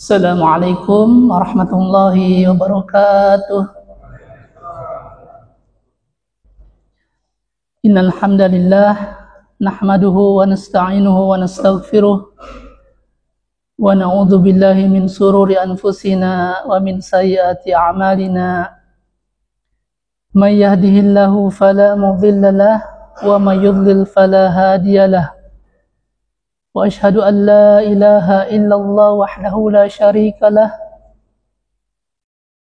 Assalamualaikum warahmatullahi wabarakatuh. Innal hamdalillah nahmaduhu wa nasta'inuhu wa nastaghfiruh wa na'udzu billahi min shururi anfusina wa min sayyiati a'malina. May yahdihillahu fala mudilla lahu wa may yudlil fala hadiya lahu. Wa ashhadu an la ilaha illallah wahdahu la syarika lah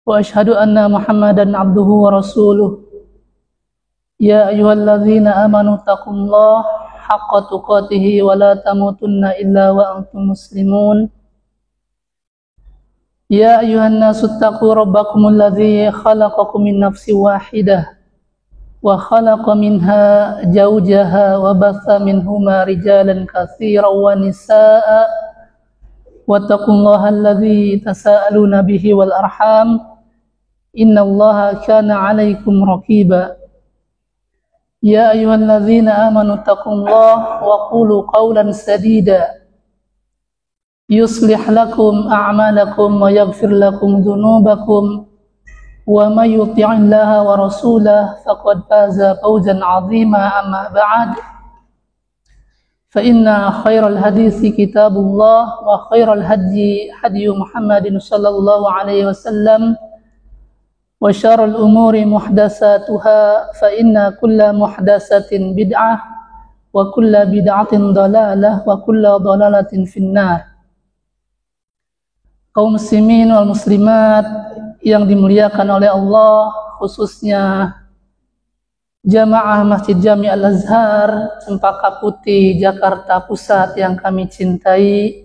wa ashhadu anna Muhammadan abduhu wa rasuluh. Ya ayyuhalladzina amanu taqullaha haqqa tuqatih wa la tamutunna illa wa antum muslimun. Ya ayyuhan nasu taqu rabbakumul ladzi khalaqakum min nafsin wahidah wa khalaqa minha zawjaha wa batha minhuma rijalan katsiran wa nisaa wattaqullaha alladzi tasaaluna bihi wal arham innallaha kana 'alaikum raqiba. Ya ayyuhalladzina amanu taqullaha wa qulu qawlan sadida yuslih lakum a'malakum wa yaghfir lakum dhunubakum wa may yuti'illaha wa rasulahu faqad faza fawzan 'azima. Amma ba'd, fa inna khairal hadithi kitabullah wa khairal hadyi hadyu Muhammadin sallallahu alaihi wasallam wa syarrul umuri muhdatsatuha fa inna kulla muhdatsatin bid'ah wa kulla bid'atin dhalalah wa kulla dhalalatin finnar. Kaum muslimin wal muslimat yang dimuliakan oleh Allah, khususnya jamaah Masjid Jami Al-Azhar Cempaka Putih, Jakarta Pusat yang kami cintai.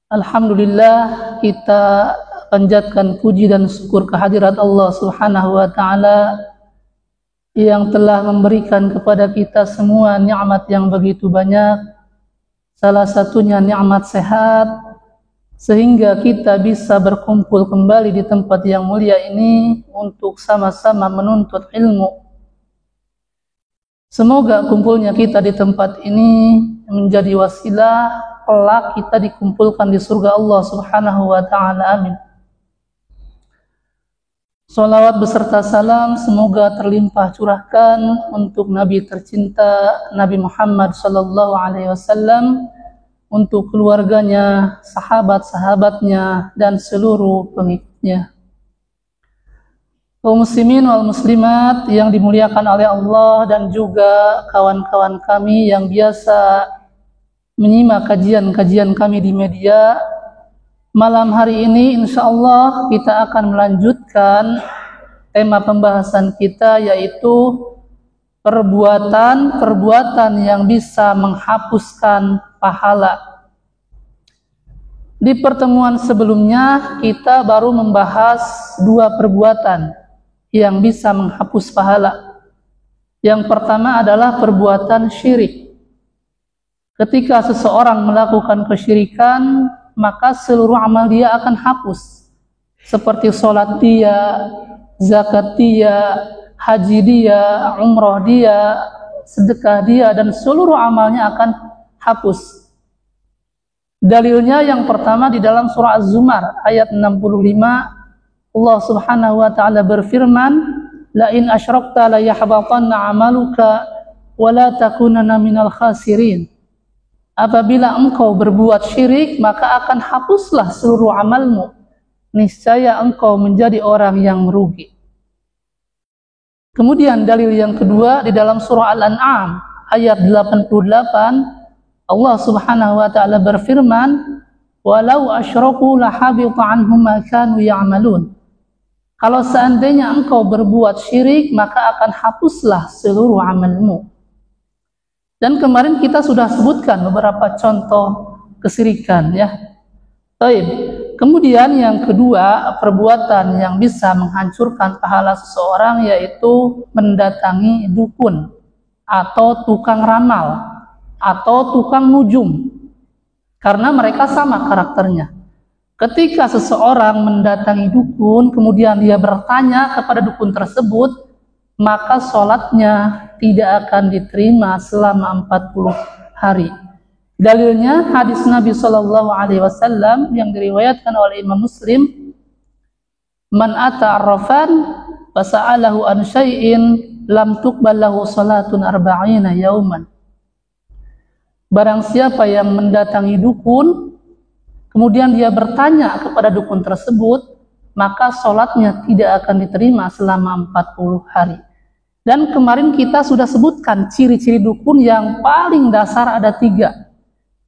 Alhamdulillah, kita panjatkan puji dan syukur kehadirat Allah Subhanahu wa taala yang telah memberikan kepada kita semua nikmat yang begitu banyak. Salah satunya nikmat sehat, sehingga kita bisa berkumpul kembali di tempat yang mulia ini untuk sama-sama menuntut ilmu. Semoga kumpulnya kita di tempat ini menjadi wasilah kelak kita dikumpulkan di surga Allah Subhanahu wa taala. Amin. Salawat beserta salam semoga terlimpah curahkan untuk Nabi tercinta Nabi Muhammad sallallahu alaihi wasallam, untuk keluarganya, sahabat-sahabatnya, dan seluruh pengikutnya. Kaum muslimin wal muslimat yang dimuliakan oleh Allah dan juga kawan-kawan kami yang biasa menyimak kajian-kajian kami di media, malam hari ini insya Allah kita akan melanjutkan tema pembahasan kita, yaitu perbuatan yang bisa menghapuskan pahala. Di pertemuan sebelumnya kita baru membahas dua perbuatan yang bisa menghapus pahala. Yang pertama adalah perbuatan syirik. Ketika seseorang melakukan kesyirikan, maka seluruh amal dia akan hapus. Seperti sholat dia, zakat dia, haji dia, umroh dia, sedekah dia, dan seluruh amalnya akan hapus. Dalilnya yang pertama di dalam surah Az-Zumar ayat 65, Allah Subhanahu wa taala berfirman, la in asyrakta la yahbatanna 'amaluka wa la takunanna minal khasirin. Apabila engkau berbuat syirik, maka akan hapuslah seluruh amalmu, niscaya engkau menjadi orang yang merugi. Kemudian dalil yang kedua di dalam surah Al-An'am ayat 88, Allah Subhanahu wa taala berfirman, walau asyraku lahabita anhum ma kanu ya'malun. Kalau seandainya engkau berbuat syirik, maka akan hapuslah seluruh amalmu. Dan kemarin kita sudah sebutkan beberapa contoh kesyirikan, ya. Baik. Kemudian yang kedua, perbuatan yang bisa menghancurkan pahala seseorang, yaitu mendatangi dukun atau tukang ramal atau tukang nujum, karena mereka sama karakternya. Ketika seseorang mendatangi dukun, kemudian dia bertanya kepada dukun tersebut, maka sholatnya tidak akan diterima selama 40 hari. Dalilnya hadis Nabi Shallallahu Alaihi Wasallam yang diriwayatkan oleh Imam Muslim, man ata arrafan fasa'alahu an syai'in lam tuqbal lahu salatun arba'ina yauman. Barang siapa yang mendatangi dukun, kemudian dia bertanya kepada dukun tersebut, maka sholatnya tidak akan diterima selama 40 hari. Dan kemarin kita sudah sebutkan ciri-ciri dukun yang paling dasar ada 3.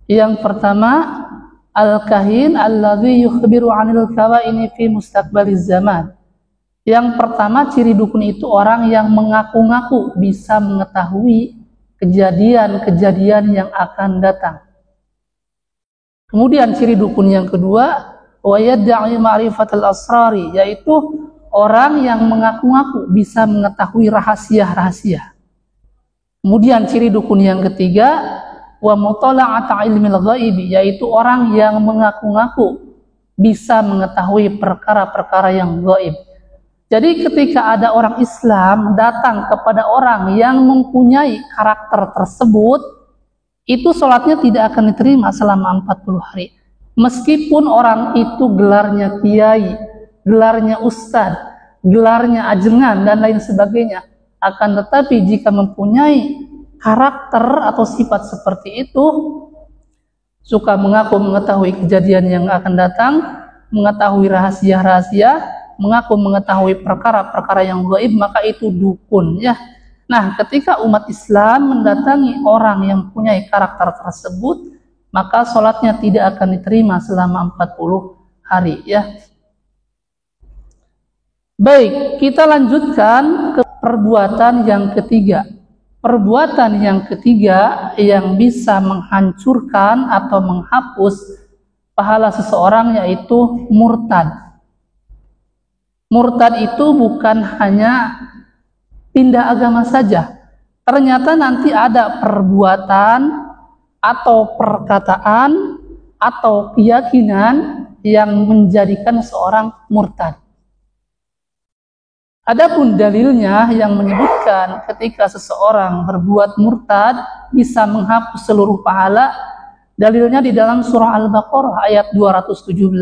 Yang pertama, al-kahin alladzi yukhbiru 'anil kawaini fi mustaqbaliz zaman. Yang pertama, ciri dukun itu orang yang mengaku-ngaku bisa mengetahui kejadian-kejadian yang akan datang. Kemudian ciri dukun yang kedua, wa yad'i ma'rifatal asrari, yaitu orang yang mengaku-ngaku bisa mengetahui rahasia-rahasia. Kemudian ciri dukun yang ketiga, wa mutala'ata ilmil ghaibi, yaitu orang yang mengaku-ngaku bisa mengetahui perkara-perkara yang gaib. Jadi ketika ada orang Islam datang kepada orang yang mempunyai karakter tersebut, itu sholatnya tidak akan diterima selama 40 hari. Meskipun orang itu gelarnya kiai, gelarnya ustadz, gelarnya ajengan, dan lain sebagainya. Akan tetapi jika mempunyai karakter atau sifat seperti itu, suka mengaku mengetahui kejadian yang akan datang, mengetahui rahasia-rahasia, mengaku mengetahui perkara-perkara yang gaib, maka itu dukun, ya. Nah, ketika umat Islam mendatangi orang yang punya karakter tersebut, maka sholatnya tidak akan diterima selama 40 hari, ya. Baik, kita lanjutkan ke perbuatan yang ketiga. Perbuatan yang ketiga yang bisa menghancurkan atau menghapus pahala seseorang yaitu murtad. Murtad itu bukan hanya pindah agama saja. Ternyata nanti ada perbuatan atau perkataan atau keyakinan yang menjadikan seorang murtad. Adapun dalilnya yang menyebutkan ketika seseorang berbuat murtad bisa menghapus seluruh pahala, dalilnya di dalam surah Al-Baqarah ayat 217.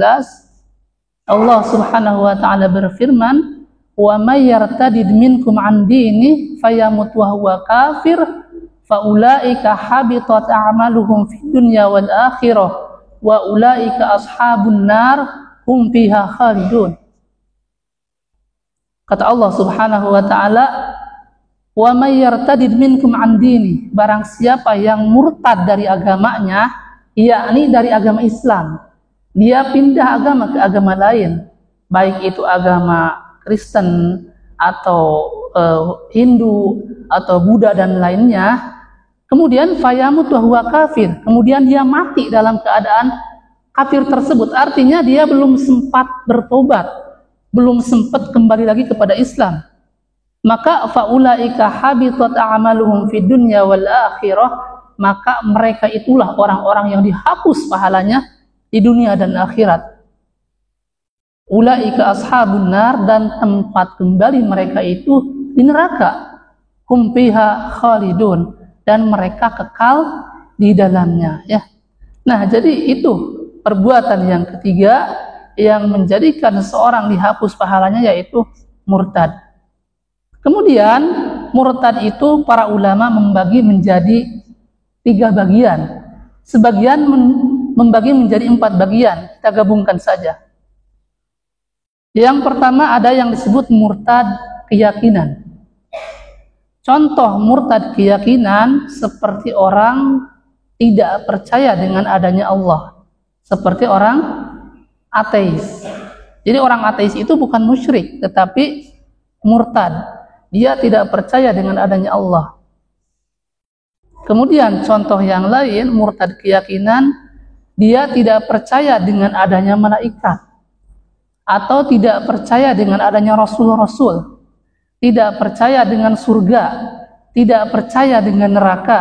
Allah Subhanahu wa taala berfirman, "Wa may yartadid minkum 'an dini fayamut wa huwa kafir faulaika habitat a'maluhum fid dunya wal akhirah wa ulaika ashabun nar hum fiha khalidun." Kata Allah Subhanahu wa taala, "Wa may yartadid minkum 'an dini", barang siapa yang murtad dari agamanya, yakni dari agama Islam, dia pindah agama ke agama lain, baik itu agama Kristen atau Hindu atau Buddha dan lainnya, kemudian fayamut wa huwa kafir, kemudian dia mati dalam keadaan kafir tersebut, artinya dia belum sempat bertobat, belum sempat kembali lagi kepada Islam, maka faulaika habitat a'maluhum fid dunya wal akhirah, maka mereka itulah orang-orang yang dihapus pahalanya di dunia dan akhirat. Ulaika ashabun nar, dan tempat kembali mereka itu di neraka. Hum fiha khalidun, dan mereka kekal di dalamnya, ya. Nah, jadi itu perbuatan yang ketiga yang menjadikan seorang dihapus pahalanya, yaitu murtad. Kemudian murtad itu para ulama membagi menjadi 3 bagian. Sebagian membagi menjadi 4 bagian, kita gabungkan saja. Yang pertama ada yang disebut murtad keyakinan. Contoh murtad keyakinan seperti orang tidak percaya dengan adanya Allah, seperti orang ateis. Jadi orang ateis itu bukan musyrik, tetapi murtad. Dia tidak percaya dengan adanya Allah. Kemudian contoh yang lain, murtad keyakinan, dia tidak percaya dengan adanya malaikat, atau tidak percaya dengan adanya rasul-rasul, tidak percaya dengan surga, tidak percaya dengan neraka,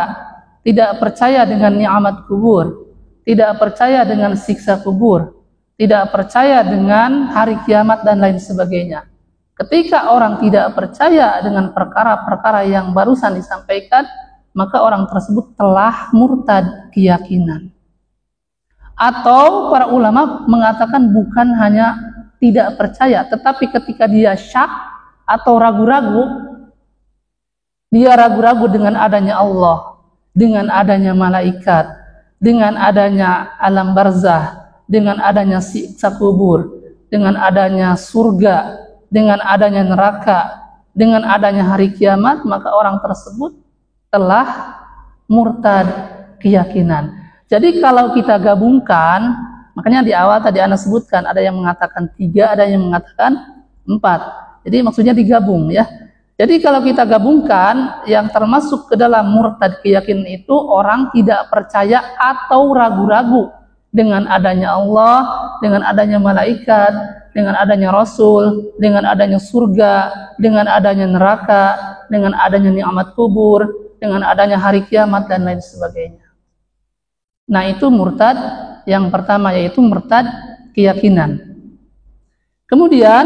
tidak percaya dengan nikmat kubur, tidak percaya dengan siksa kubur, tidak percaya dengan hari kiamat dan lain sebagainya. Ketika orang tidak percaya dengan perkara-perkara yang barusan disampaikan, maka orang tersebut telah murtad keyakinan. Atau para ulama mengatakan bukan hanya tidak percaya, tetapi ketika dia syak atau ragu-ragu, dia ragu-ragu dengan adanya Allah, dengan adanya malaikat, dengan adanya alam barzah, dengan adanya siksa kubur, dengan adanya surga, dengan adanya neraka, dengan adanya hari kiamat, maka orang tersebut telah murtad keyakinan. Jadi kalau kita gabungkan, makanya di awal tadi Anda sebutkan ada yang mengatakan 3, ada yang mengatakan 4. Jadi maksudnya digabung ya. Jadi kalau kita gabungkan, yang termasuk ke dalam murtad keyakinan itu orang tidak percaya atau ragu-ragu dengan adanya Allah, dengan adanya malaikat, dengan adanya Rasul, dengan adanya surga, dengan adanya neraka, dengan adanya nikmat kubur, dengan adanya hari kiamat dan lain sebagainya. Nah, itu murtad yang pertama, yaitu murtad keyakinan. Kemudian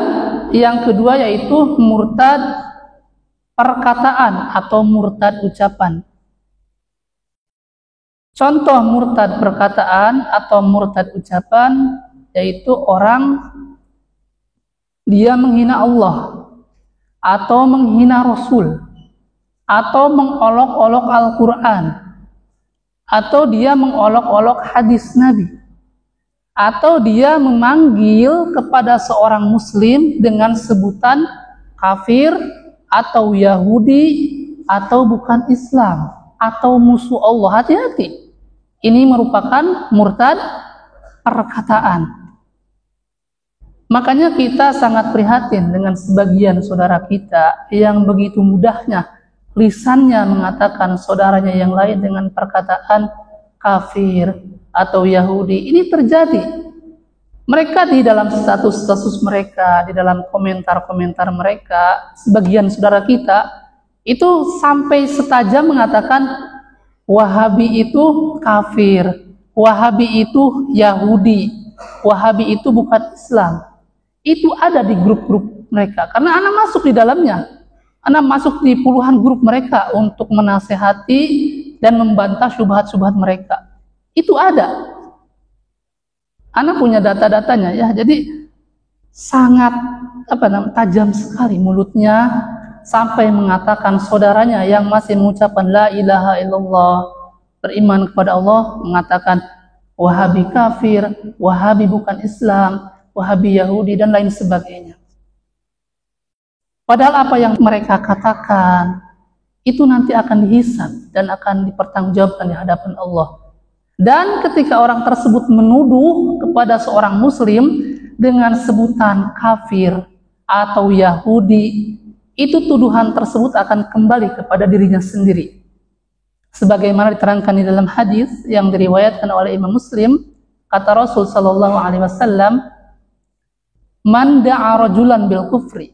yang kedua yaitu murtad perkataan atau murtad ucapan. Contoh murtad perkataan atau murtad ucapan yaitu orang dia menghina Allah atau menghina Rasul atau mengolok-olok Al-Quran atau dia mengolok-olok hadis Nabi atau dia memanggil kepada seorang muslim dengan sebutan kafir atau Yahudi atau bukan Islam atau musuh Allah. Hati-hati, ini merupakan murtad perkataan. Makanya kita sangat prihatin dengan sebagian saudara kita yang begitu mudahnya lisannya mengatakan saudaranya yang lain dengan perkataan kafir atau Yahudi. Ini terjadi. Mereka di dalam status-status mereka, di dalam komentar-komentar mereka, sebagian saudara kita itu sampai setajam mengatakan Wahabi itu kafir, Wahabi itu Yahudi, Wahabi itu bukan Islam. Itu ada di grup-grup mereka. Karena anak masuk di dalamnya. Anak masuk di puluhan grup mereka untuk menasehati dan membantah syubhat-syubhat mereka. Itu ada. Anak punya data-datanya ya. Jadi sangat tajam sekali mulutnya sampai mengatakan saudaranya yang masih mengucapkan la ilaha illallah, beriman kepada Allah, mengatakan Wahabi kafir, Wahabi bukan Islam, Wahabi Yahudi dan lain sebagainya. Padahal apa yang mereka katakan itu nanti akan dihisab dan akan dipertanggungjawabkan di hadapan Allah. Dan ketika orang tersebut menuduh kepada seorang muslim dengan sebutan kafir atau Yahudi, itu tuduhan tersebut akan kembali kepada dirinya sendiri. Sebagaimana diterangkan di dalam hadis yang diriwayatkan oleh Imam Muslim, kata Rasul sallallahu alaihi wasallam, "Man da'a rajulan bil kufri."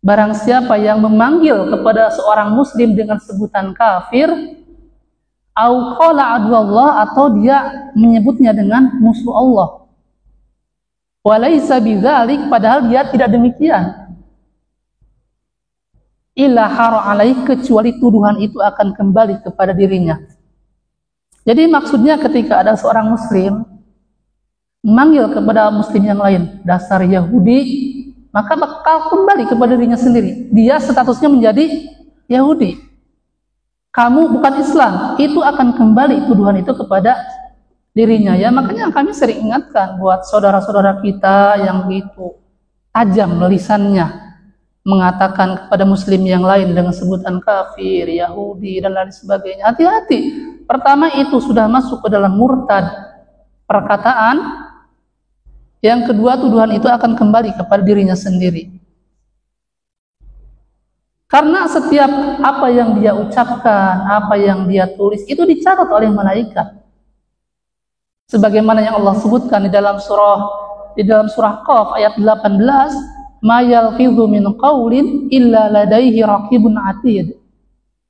Barang siapa yang memanggil kepada seorang muslim dengan sebutan kafir, au qala adwallah, atau dia menyebutnya dengan musuh Allah. Walaysa bidzalik, padahal dia tidak demikian. Illa hara alaih, kecuali tuduhan itu akan kembali kepada dirinya. Jadi maksudnya ketika ada seorang muslim memanggil kepada muslim yang lain dasar Yahudi, maka bakal kembali kepada dirinya sendiri. Dia statusnya menjadi Yahudi. Kamu bukan Islam, itu akan kembali tuduhan itu kepada dirinya ya. Makanya kami sering ingatkan buat saudara-saudara kita yang begitu tajam lisannya mengatakan kepada muslim yang lain dengan sebutan kafir, Yahudi dan lain sebagainya. Hati-hati. Pertama, itu sudah masuk ke dalam murtad perkataan. Yang kedua, tuduhan itu akan kembali kepada dirinya sendiri. Karena setiap apa yang dia ucapkan, apa yang dia tulis, itu dicatat oleh malaikat. Sebagaimana yang Allah sebutkan di dalam surah Qaf ayat 18, "Ma yalfidhu min qaulin illa ladaihi raqibun atid."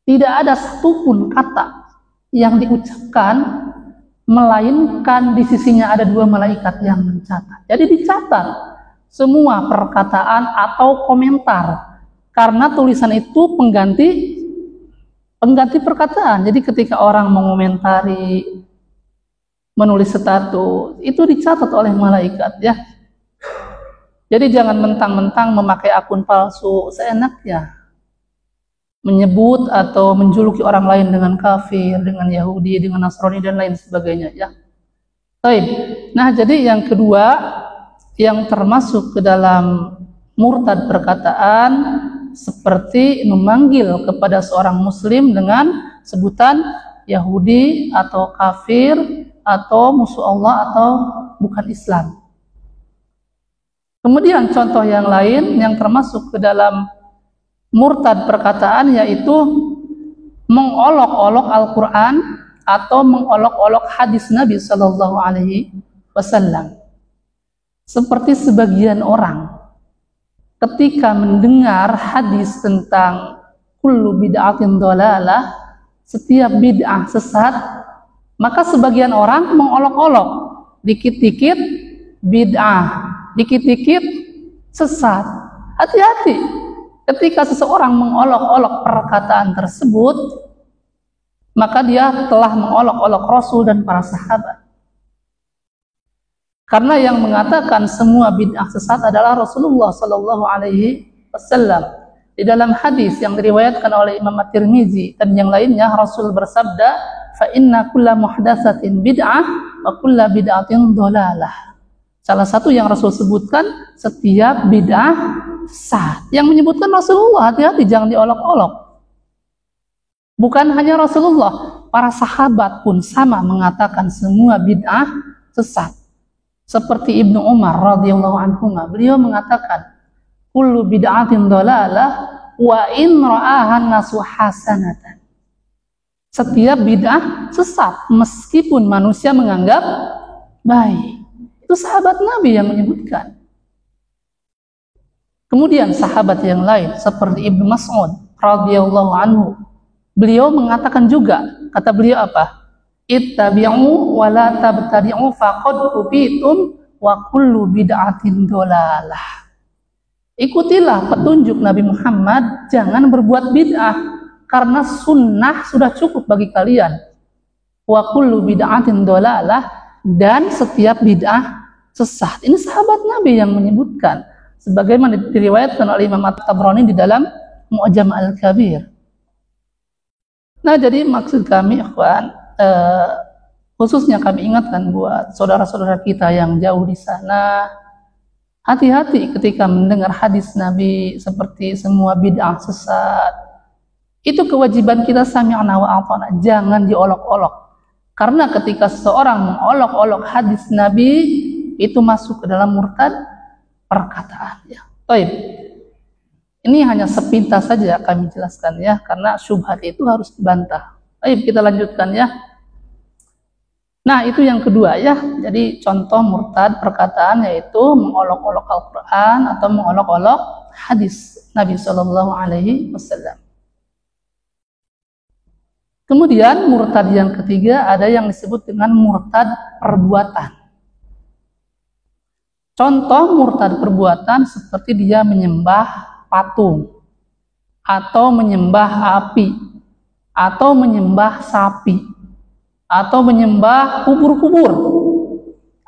Tidak ada satupun kata yang diucapkan melainkan di sisinya ada 2 malaikat yang mencatat. Jadi dicatat semua perkataan atau komentar, karena tulisan itu pengganti pengganti perkataan. Jadi ketika orang mengomentari, menulis status, itu dicatat oleh malaikat ya. Jadi jangan mentang-mentang memakai akun palsu seenaknya menyebut atau menjuluki orang lain dengan kafir, dengan Yahudi, dengan Nasrani dan lain sebagainya ya. Baik. Nah, jadi yang kedua yang termasuk ke dalam murtad perkataan seperti memanggil kepada seorang muslim dengan sebutan Yahudi atau kafir atau musuh Allah atau bukan Islam. Kemudian contoh yang lain yang termasuk ke dalam murtad perkataan yaitu mengolok-olok Al-Quran atau mengolok-olok hadis Nabi Sallallahu Alaihi Wasallam. Seperti sebagian orang ketika mendengar hadis tentang kullu bid'atin dhalalah, setiap bid'ah sesat, maka sebagian orang mengolok-olok, dikit-dikit bid'ah, dikit-dikit sesat. Hati-hati. Ketika seseorang mengolok-olok perkataan tersebut, maka dia telah mengolok-olok Rasul dan para sahabat. Karena yang mengatakan semua bid'ah sesat adalah Rasulullah Sallallahu Alaihi Wasallam. Di dalam hadis yang diriwayatkan oleh Imam At-Tirmizi dan yang lainnya, Rasul bersabda, "Fa inna kulla muhdatsatin bid'ah wa kulla bid'atin dhalalah." Salah satu yang Rasul sebutkan, setiap bid'ah sesat. Yang menyebutkan Rasulullah, hati-hati jangan diolok-olok. Bukan hanya Rasulullah, para sahabat pun sama mengatakan semua bid'ah sesat. Seperti Ibnu Umar radhiyallahu anhu, beliau mengatakan, kullu bid'atin dhalalah wa in ra'ahan nasu hasanatan. Setiap bid'ah sesat meskipun manusia menganggap baik. Itu sahabat Nabi yang menyebutkan. Kemudian sahabat yang lain seperti Ibnu Mas'ud radhiyallahu anhu, beliau mengatakan juga, kata beliau apa? Ittabi'u wa la tabtadi'u faqad kufitum wa kullu bid'atin dhalalah. Ikutilah petunjuk Nabi Muhammad, jangan berbuat bid'ah karena sunnah sudah cukup bagi kalian. Wa kullu bid'atin dhalalah, dan setiap bid'ah sesat. Ini sahabat Nabi yang menyebutkan, sebagaimana diriwayatkan oleh Imam At-Tabrani di dalam Mu'jam Al-Kabir. Nah, jadi maksud kami, ikhwan, khususnya kami ingatkan buat saudara-saudara kita yang jauh di sana, hati-hati ketika mendengar hadis Nabi seperti semua bid'ah sesat. Itu kewajiban kita sami'na wa ata'na, jangan diolok-olok. Karena ketika seseorang mengolok-olok hadis Nabi, itu masuk ke dalam murtad perkataan ya. Baik. Ini hanya sepintas saja kami jelaskan ya, karena syubhat itu harus dibantah. Baik, kita lanjutkan ya. Nah, itu yang kedua ya. Jadi contoh murtad perkataan yaitu mengolok-olok Al-Qur'an atau mengolok-olok hadis Nabi Shallallahu Alaihi Wasallam. Kemudian murtad yang ketiga ada yang disebut dengan murtad perbuatan. Contoh murtad perbuatan seperti dia menyembah patung, atau menyembah api, atau menyembah sapi, atau menyembah kubur-kubur,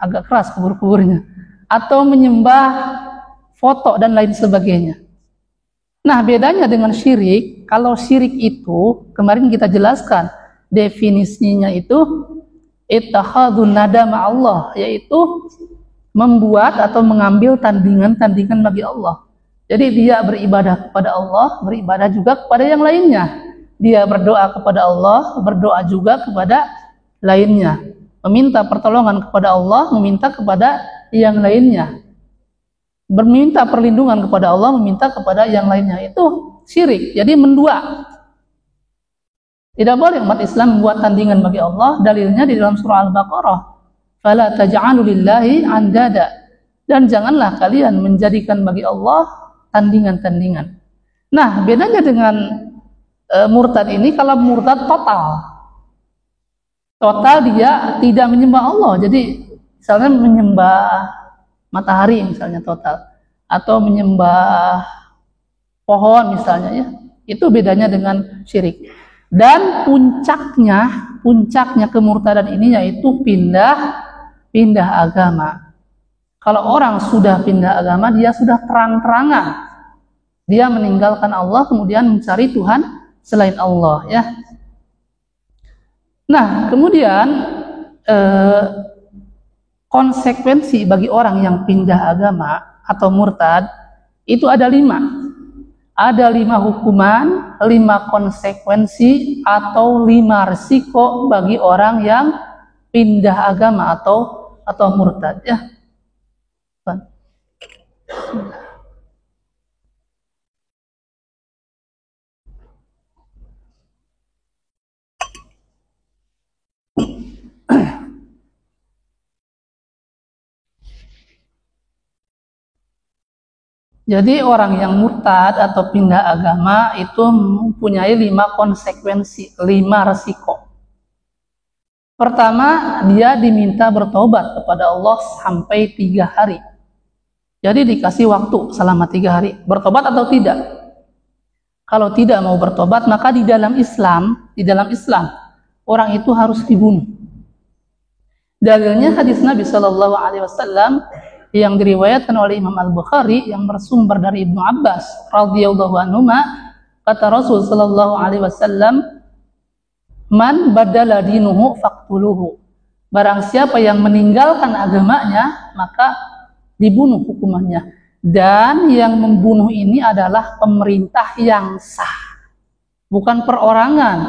agak keras kubur-kuburnya, atau menyembah foto dan lain sebagainya. Nah, bedanya dengan syirik, kalau syirik itu kemarin kita jelaskan definisinya itu ittakhadun nada ma'allah, yaitu membuat atau mengambil tandingan-tandingan bagi Allah. Jadi dia beribadah kepada Allah, beribadah juga kepada yang lainnya. Dia berdoa kepada Allah, berdoa juga kepada lainnya. Meminta pertolongan kepada Allah, meminta kepada yang lainnya. Meminta perlindungan kepada Allah, meminta kepada yang lainnya. Itu syirik. Jadi mendua. Tidak boleh umat Islam membuat tandingan bagi Allah. Dalilnya di dalam surah Al-Baqarah. Fala taj'alu lillahi andada. Dan janganlah kalian menjadikan bagi Allah tandingan-tandingan. Nah, bedanya dengan murtad ini, kalau murtad total dia tidak menyembah Allah. Jadi misalnya menyembah matahari misalnya total, atau menyembah pohon misalnya ya, itu bedanya dengan syirik. Dan puncaknya kemurtadan ini yaitu pindah agama. Kalau orang sudah pindah agama, dia sudah terang-terangan dia meninggalkan Allah kemudian mencari Tuhan selain Allah, ya. Nah, kemudian konsekuensi bagi orang yang pindah agama atau murtad itu ada 5. Ada 5 hukuman, 5 konsekuensi atau 5 risiko bagi orang yang pindah agama atau murtad, ya. Jadi orang yang murtad atau pindah agama itu mempunyai 5 konsekuensi, 5 resiko. Pertama, dia diminta bertobat kepada Allah sampai 3 hari. Jadi dikasih waktu selama 3 hari, bertobat atau tidak. Kalau tidak mau bertobat, maka di dalam Islam, orang itu harus dibunuh. Dalilnya hadis Nabi Shallallahu Alaihi Wasallam yang diriwayatkan oleh Imam Al-Bukhari yang bersumber dari Ibnu Abbas radhiyallahu anhu, kata Rasul sallallahu alaihi wasallam, "Man badala dinuhu faqtuluhu." Barang siapa yang meninggalkan agamanya, maka dibunuh hukumannya. Dan yang membunuh ini adalah pemerintah yang sah. Bukan perorangan,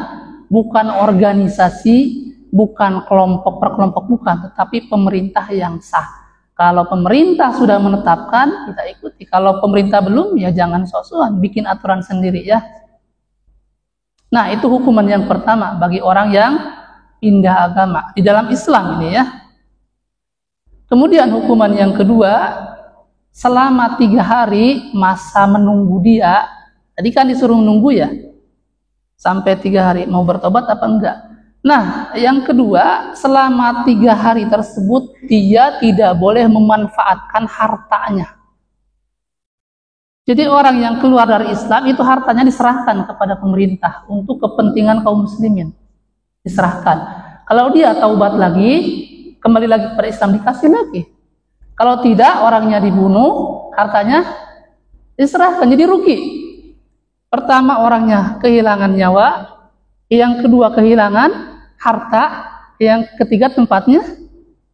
bukan organisasi, bukan kelompok per kelompok, bukan, tetapi pemerintah yang sah. Kalau pemerintah sudah menetapkan, kita ikuti. Kalau pemerintah belum, ya jangan sok-sokan bikin aturan sendiri, ya. Nah, itu hukuman yang pertama bagi orang yang pindah agama di dalam Islam ini, ya. Kemudian hukuman yang kedua, selama 3 hari masa menunggu dia. Tadi kan disuruh menunggu, ya, sampai 3 hari, mau bertobat apa enggak. Nah, yang kedua, selama 3 hari tersebut dia tidak boleh memanfaatkan hartanya. Jadi orang yang keluar dari Islam itu hartanya diserahkan kepada pemerintah untuk kepentingan kaum muslimin. Diserahkan. Kalau dia taubat lagi, kembali lagi kepada Islam, dikasih lagi. Kalau tidak, orangnya dibunuh, hartanya diserahkan, jadi rugi. Pertama, orangnya kehilangan nyawa, yang kedua kehilangan harta, yang ketiga tempatnya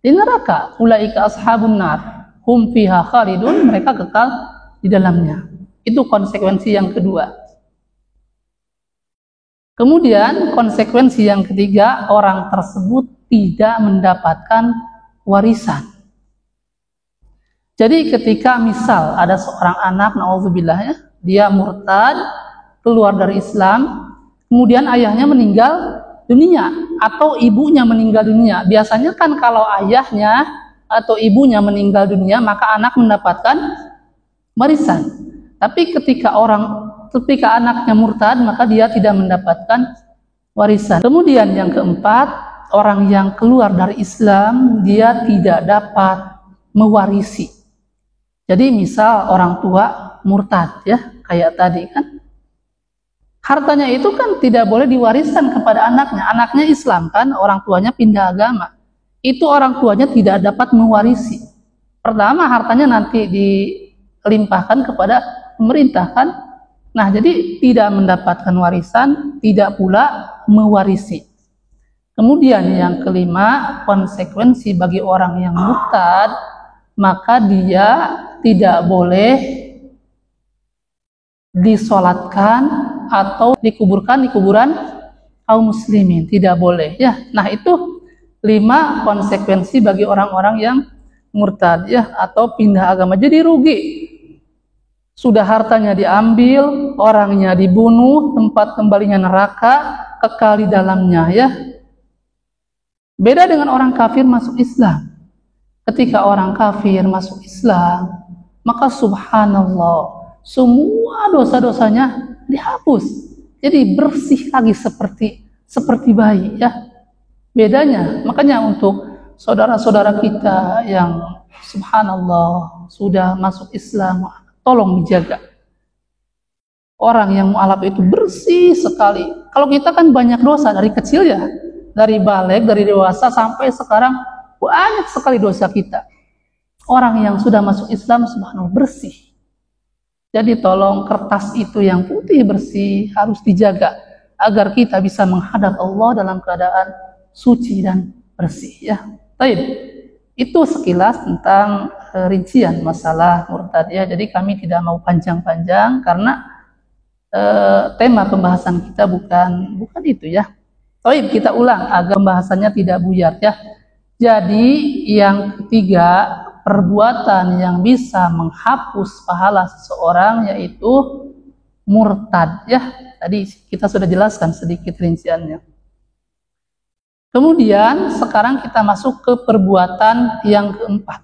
di neraka. Ulaika ashabun nar hum fiha khalidun, mereka kekal di dalamnya. Itu konsekuensi yang kedua. Kemudian konsekuensi yang ketiga, orang tersebut tidak mendapatkan warisan. Jadi ketika misal ada seorang anak, naudzubillah, ya, dia murtad, keluar dari Islam, kemudian ayahnya meninggal dunia atau ibunya meninggal dunia. Biasanya kan kalau ayahnya atau ibunya meninggal dunia, maka anak mendapatkan warisan. Tapi ketika anaknya murtad, maka dia tidak mendapatkan warisan. Kemudian yang keempat, orang yang keluar dari Islam, dia tidak dapat mewarisi. Jadi misal orang tua murtad, ya, kayak tadi kan, hartanya itu kan tidak boleh diwariskan kepada anaknya. Anaknya Islam kan, orang tuanya pindah agama. Itu orang tuanya tidak dapat mewarisi. Pertama, hartanya nanti dilimpahkan kepada pemerintah kan. Nah, jadi tidak mendapatkan warisan, tidak pula mewarisi. Kemudian yang kelima, konsekuensi bagi orang yang murtad, maka dia tidak boleh disolatkan atau dikuburkan di kuburan kaum muslimin, tidak boleh, ya. Nah, itu 5 konsekuensi bagi orang-orang yang murtad, ya, atau pindah agama. Jadi rugi, sudah hartanya diambil, orangnya dibunuh, tempat kembalinya neraka, kekal di dalamnya, ya. Beda dengan orang kafir masuk Islam. Ketika orang kafir masuk Islam, maka subhanallah, semua dosa-dosanya dihapus, jadi bersih lagi seperti bayi, ya. Bedanya, makanya untuk saudara-saudara kita yang subhanallah sudah masuk Islam, tolong dijaga. Orang yang mu'alaf itu bersih sekali, Kalau kita kan banyak dosa dari kecil ya, dari balik, dari dewasa sampai sekarang banyak sekali dosa kita. Orang yang sudah masuk Islam subhanallah bersih. Jadi tolong kertas itu yang putih bersih harus dijaga agar kita bisa menghadap Allah dalam keadaan suci dan bersih ya. Baik. Itu sekilas tentang rincian masalah murtad ya. Jadi kami tidak mau panjang-panjang karena tema pembahasan kita bukan itu ya. Baik, kita ulang agar pembahasannya tidak buyar ya. Jadi yang ketiga, perbuatan yang bisa menghapus pahala seseorang yaitu murtad ya. Tadi kita sudah jelaskan sedikit rinciannya. Kemudian sekarang kita masuk ke perbuatan yang keempat.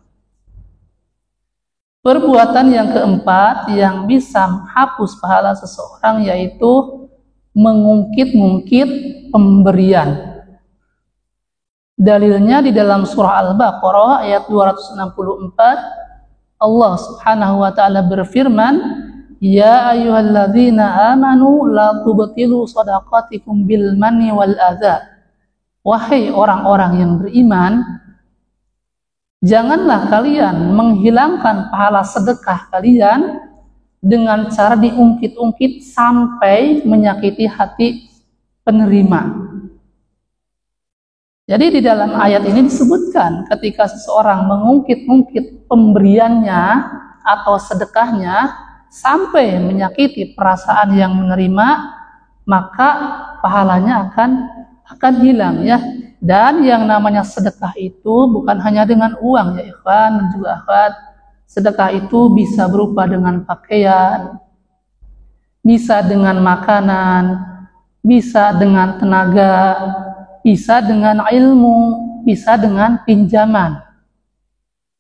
Perbuatan yang keempat yang bisa menghapus pahala seseorang yaitu mengungkit-ungkit pemberian. Dalilnya di dalam surah Al-Baqarah ayat 264, Allah Subhanahu wa taala berfirman, "Ya ayyuhalladzina amanu la tubtilu shadaqatikum bil manni wal adza." Wahai orang-orang yang beriman, janganlah kalian menghilangkan pahala sedekah kalian dengan cara diungkit-ungkit sampai menyakiti hati penerima. Jadi di dalam ayat ini disebutkan ketika seseorang mengungkit-ungkit pemberiannya atau sedekahnya sampai menyakiti perasaan yang menerima, maka pahalanya akan hilang ya. Dan yang namanya sedekah itu bukan hanya dengan uang ya ikhwan dan juga akhwat. Sedekah itu bisa berupa dengan pakaian, bisa dengan makanan, bisa dengan tenaga, bisa dengan ilmu, bisa dengan pinjaman.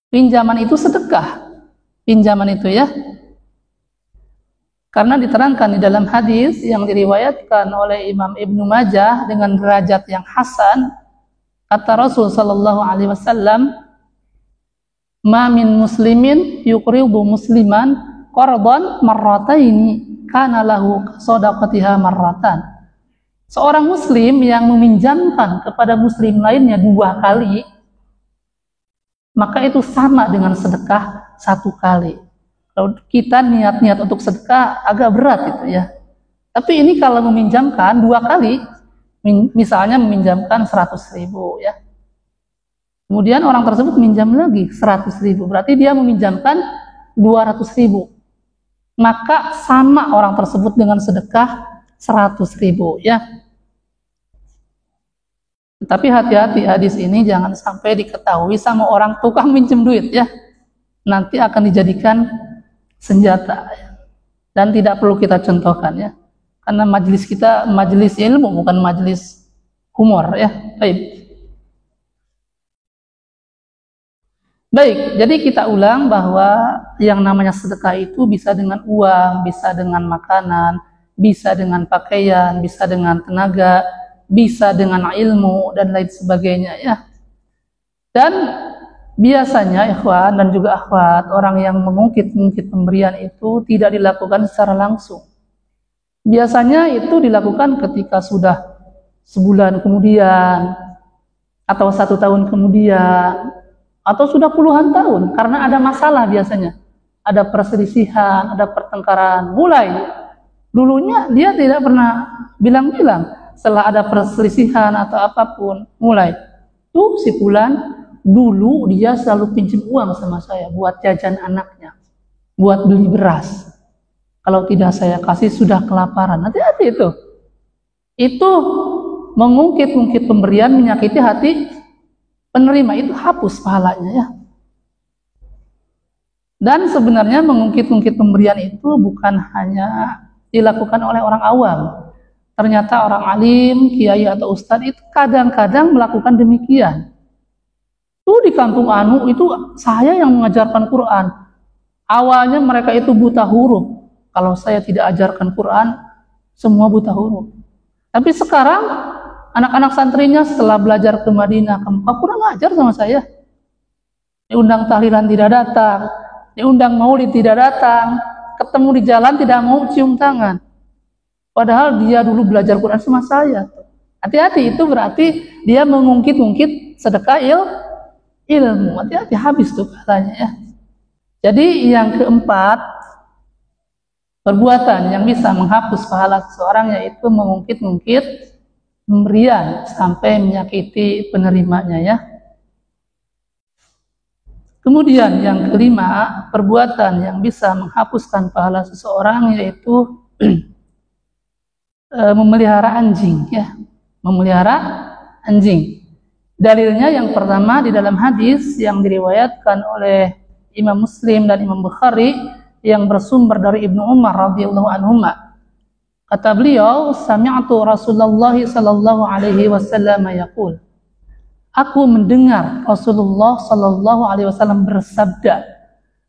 Pinjaman itu sedekah. Pinjaman itu ya. Karena diterangkan di dalam hadis yang diriwayatkan oleh Imam Ibnu Majah dengan derajat yang hasan, kata Rasul sallallahu alaihi wasallam, "Ma min muslimin yuqridu musliman qardan marrataini kana lahu shadaqatiha marratan." Seorang muslim yang meminjamkan kepada muslim lainnya 2 kali, maka itu sama dengan sedekah 1 kali. Kalau kita niat-niat untuk sedekah agak berat itu ya. Tapi ini kalau meminjamkan 2 kali, misalnya meminjamkan 100.000 ya. Kemudian orang tersebut minjam lagi 100.000, berarti dia meminjamkan 200.000. Maka sama orang tersebut dengan sedekah 100.000 ya. Tapi hati-hati, hadis ini jangan sampai diketahui sama orang tukang minjem duit ya. Nanti akan dijadikan senjata dan tidak perlu kita contohkan ya, karena majelis kita majelis ilmu bukan majelis humor ya. Baik, jadi kita ulang bahwa yang namanya sedekah itu bisa dengan uang, bisa dengan makanan, bisa dengan pakaian, bisa dengan tenaga, bisa dengan ilmu dan lain sebagainya ya. Dan biasanya ikhwan dan juga akhwat, orang yang mengungkit-ungkit pemberian itu tidak dilakukan secara langsung. Biasanya itu dilakukan ketika sudah sebulan kemudian, atau 1 tahun kemudian, atau sudah puluhan tahun, karena ada masalah biasanya. Ada perselisihan, ada pertengkaran. Mulai dulunya dia tidak pernah bilang-bilang, setelah ada perselisihan atau apapun, mulai tuh si fulan dulu dia selalu pinjam uang sama saya buat jajan anaknya, buat beli beras. Kalau tidak saya kasih sudah kelaparan. Hati-hati itu. Itu mengungkit-ungkit pemberian menyakiti hati penerima, itu hapus pahalanya ya. Dan sebenarnya mengungkit-ungkit pemberian itu bukan hanya dilakukan oleh orang awam. Ternyata orang alim, kiai atau ustadz itu kadang-kadang melakukan demikian. Di kampung Anu itu saya yang mengajarkan Quran. Awalnya mereka itu buta huruf. Kalau saya tidak ajarkan Quran, semua buta huruf. Tapi sekarang anak-anak santrinya setelah belajar ke Madinah, ke Mekah, kurang ajar sama saya. Diundang tahlilan tidak datang, diundang maulid tidak datang, ketemu di jalan tidak mau cium tangan. Padahal dia dulu belajar Quran sama saya. Hati-hati, itu berarti dia mengungkit-ungkit sedekah ilmu. Hati-hati, habis tuh pahalanya ya. Jadi yang keempat, perbuatan yang bisa menghapus pahala seseorang yaitu mengungkit-ungkit pemberian sampai menyakiti penerimanya ya. Kemudian yang kelima, perbuatan yang bisa menghapuskan pahala seseorang yaitu memelihara anjing ya, memelihara anjing. Dalilnya yang pertama di dalam hadis yang diriwayatkan oleh Imam Muslim dan Imam Bukhari yang bersumber dari Ibnu Umar radhiyallahu anhuma. Kata beliau, sami'tu Rasulullah sallallahu alaihi wasallam yaqul. Aku mendengar Rasulullah sallallahu alaihi wasallam bersabda,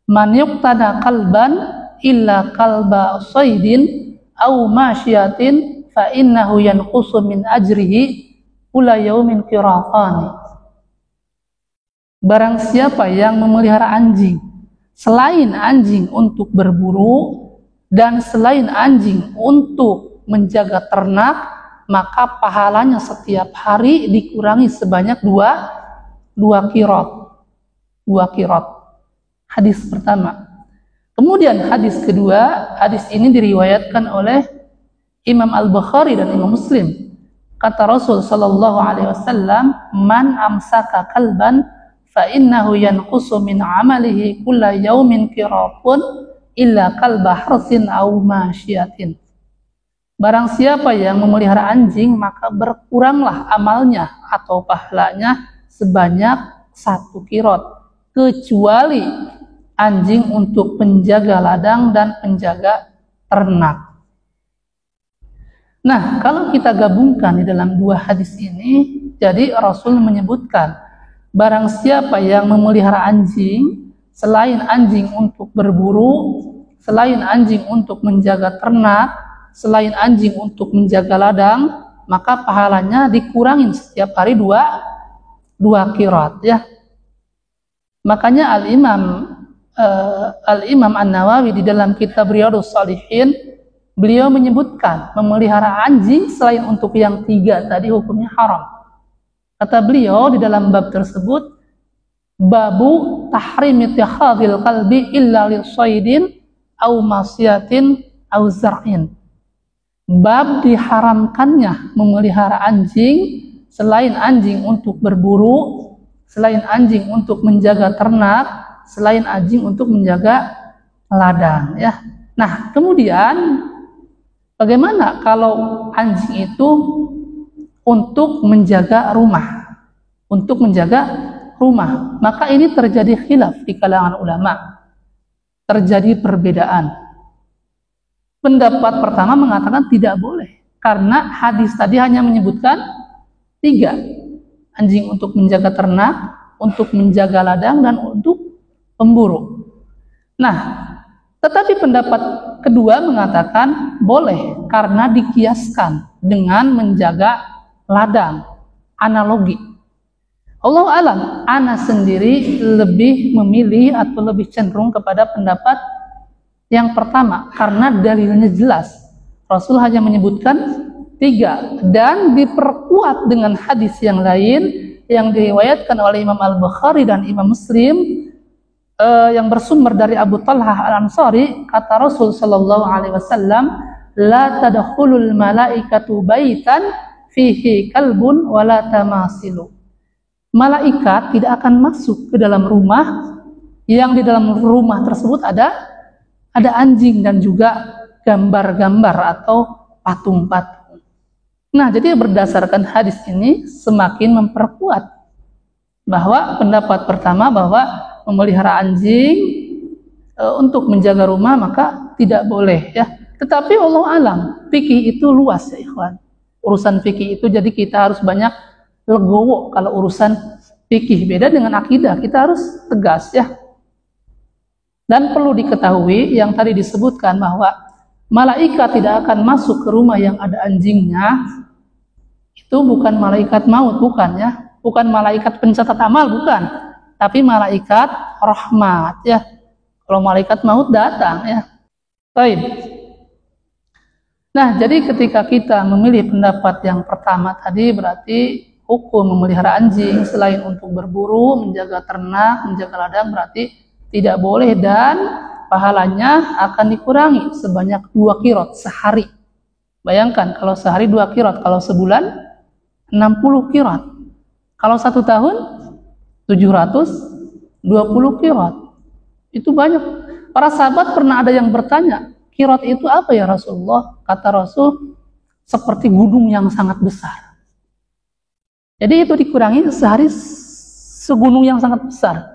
"Man yuqtada qalban illa qalba saydin aw masyiatin fa innahu yanqusu min ajrihi kula yaumin qiratani." Barang siapa yang memelihara anjing selain anjing untuk berburu dan selain anjing untuk menjaga ternak, maka pahalanya setiap hari dikurangi sebanyak dua kirot. Hadis pertama. Kemudian hadis kedua, hadis ini diriwayatkan oleh Imam Al-Bukhari dan Imam Muslim. Kata Rasul sallallahu alaihi wasallam, "Man amsaka kalban fa innahu yanqusu min amalihi kulla yaumin qiratun illa kalba harsin aw masyiatin." Barang siapa yang memelihara anjing, maka berkuranglah amalnya atau pahalanya sebanyak 1 kirot, kecuali anjing untuk penjaga ladang dan penjaga ternak. Nah, kalau kita gabungkan di dalam dua hadis ini, jadi Rasul menyebutkan barang siapa yang memelihara anjing selain anjing untuk berburu, selain anjing untuk menjaga ternak, selain anjing untuk menjaga ladang, maka pahalanya dikurangin setiap hari dua qirat ya. Makanya Al-Imam An-Nawawi di dalam kitab Riyadhus Shalihin, beliau menyebutkan memelihara anjing selain untuk yang 3 tadi hukumnya haram. Kata beliau di dalam bab tersebut, babu tahrim ittikhadil qalbi illa lisaydin aw masyatin aw zar'in. Bab diharamkannya memelihara anjing selain anjing untuk berburu, selain anjing untuk menjaga ternak, selain anjing untuk menjaga ladang ya. Nah, kemudian bagaimana kalau anjing itu untuk menjaga rumah? Untuk menjaga rumah, maka ini terjadi khilaf di kalangan ulama. Terjadi perbedaan. Pendapat pertama mengatakan tidak boleh, karena hadis tadi hanya menyebutkan 3. Anjing untuk menjaga ternak, untuk menjaga ladang, dan untuk pemburu. Nah, tetapi pendapat kedua mengatakan boleh, karena dikiaskan dengan menjaga ladang. Analogi. Allahu alam, ana sendiri lebih memilih atau lebih cenderung kepada pendapat yang pertama, karena dalilnya jelas. Rasul hanya menyebutkan 3 dan diperkuat dengan hadis yang lain yang diriwayatkan oleh Imam Al-Bukhari dan Imam Muslim yang bersumber dari Abu Talhah Al-Ansari. Kata Rasul sallallahu alaihi wasallam, la tadkhulul malaikatu baitan fihi kalbun wala tamasilu. Malaikat tidak akan masuk ke dalam rumah yang di dalam rumah tersebut ada anjing dan juga gambar-gambar atau patung-patung. Nah, jadi berdasarkan hadis ini semakin memperkuat bahwa pendapat pertama bahwa memelihara anjing untuk menjaga rumah maka tidak boleh ya. Tetapi Allah alam, fikih itu luas ya ikhwan. Urusan fikih itu jadi kita harus banyak legowo kalau urusan fikih. Beda dengan akidah, kita harus tegas ya. Dan perlu diketahui yang tadi disebutkan bahwa malaikat tidak akan masuk ke rumah yang ada anjingnya, itu bukan malaikat maut, bukan ya, bukan malaikat pencatat amal, bukan, tapi malaikat rahmat ya. Kalau malaikat maut datang ya. Baik. Nah, jadi ketika kita memilih pendapat yang pertama tadi, berarti hukum memelihara anjing selain untuk berburu, menjaga ternak, menjaga ladang, berarti tidak boleh dan pahalanya akan dikurangi sebanyak 2 kirot sehari. Bayangkan kalau sehari 2 kirot, kalau sebulan 60 kirot. Kalau 1 tahun 720 kirot. Itu banyak. Para sahabat pernah ada yang bertanya, kirot itu apa ya Rasulullah? Kata Rasul, seperti gunung yang sangat besar. Jadi itu dikurangi sehari segunung yang sangat besar.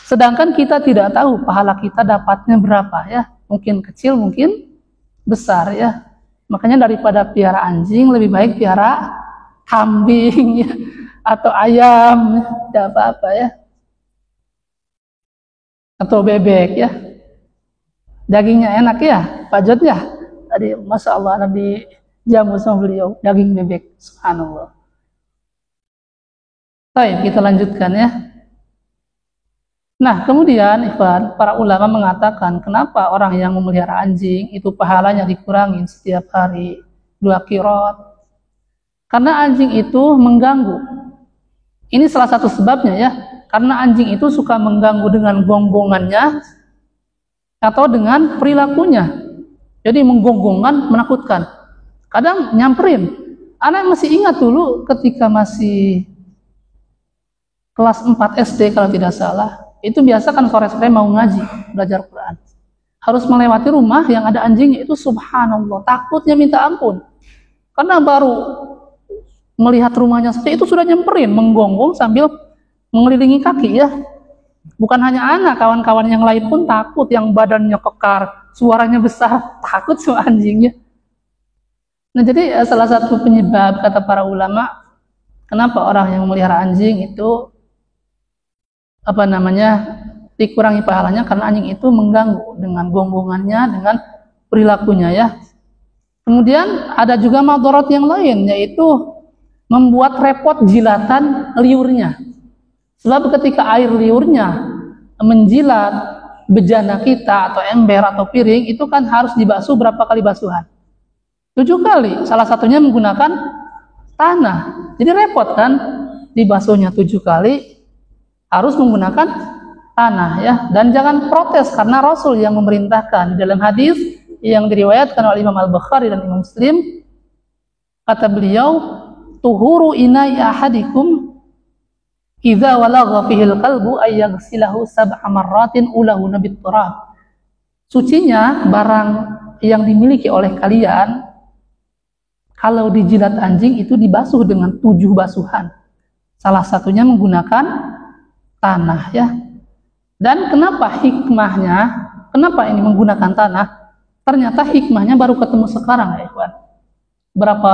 Sedangkan kita tidak tahu pahala kita dapatnya berapa ya. Mungkin kecil, mungkin besar ya. Makanya daripada piara anjing, lebih baik piara kambing ya, atau ayam, tidak apa-apa ya. Atau bebek ya. Dagingnya enak ya, Pak Jod ya. Tadi Masya Allah Nabi jamu sama beliau, daging bebek, subhanallah. Baik, kita lanjutkan ya. Nah, kemudian Ikhwan, para ulama mengatakan kenapa orang yang memelihara anjing itu pahalanya dikurangi setiap hari 2 kirot. Karena anjing itu mengganggu. Ini salah satu sebabnya ya. Karena anjing itu suka mengganggu dengan gonggongannya atau dengan perilakunya. Jadi menggonggongkan, menakutkan. Kadang nyamperin. Anak masih ingat dulu ketika masih kelas 4 SD kalau tidak salah. Itu biasa kan sore-sore mau ngaji, belajar Quran. Harus melewati rumah yang ada anjingnya, itu subhanallah, takutnya minta ampun. Karena baru melihat rumahnya saja itu sudah nyamperin, menggonggong sambil mengelilingi kaki ya. Bukan hanya anak, kawan-kawan yang lain pun takut, yang badannya kekar, suaranya besar, takut sama anjingnya. Nah, jadi salah satu penyebab kata para ulama kenapa orang yang memelihara anjing itu dikurangi pahalanya, karena anjing itu mengganggu dengan gonggongannya, dengan perilakunya ya. Kemudian ada juga madarat yang lain, yaitu membuat repot jilatan liurnya. Sebab ketika air liurnya menjilat bejana kita atau ember atau piring, itu kan harus dibasuh berapa kali basuhan? 7 kali, salah satunya menggunakan tanah. Jadi repot kan, dibasuhnya 7 kali, harus menggunakan tanah ya. Dan jangan protes karena Rasul yang memerintahkan. Di dalam hadis yang diriwayatkan oleh Imam Al-Bukhari dan Imam Muslim, kata beliau, tuhuru inai ahadikum idza walagha fihi al-qalbu ay yaghsilahu 7 marratin ulahu nabit turab. Sucinya barang yang dimiliki oleh kalian kalau dijilat anjing itu dibasuh dengan 7 basuhan. Salah satunya menggunakan tanah ya. Dan kenapa hikmahnya, kenapa ini menggunakan tanah? Ternyata hikmahnya baru ketemu sekarang ya Ikhwan. Berapa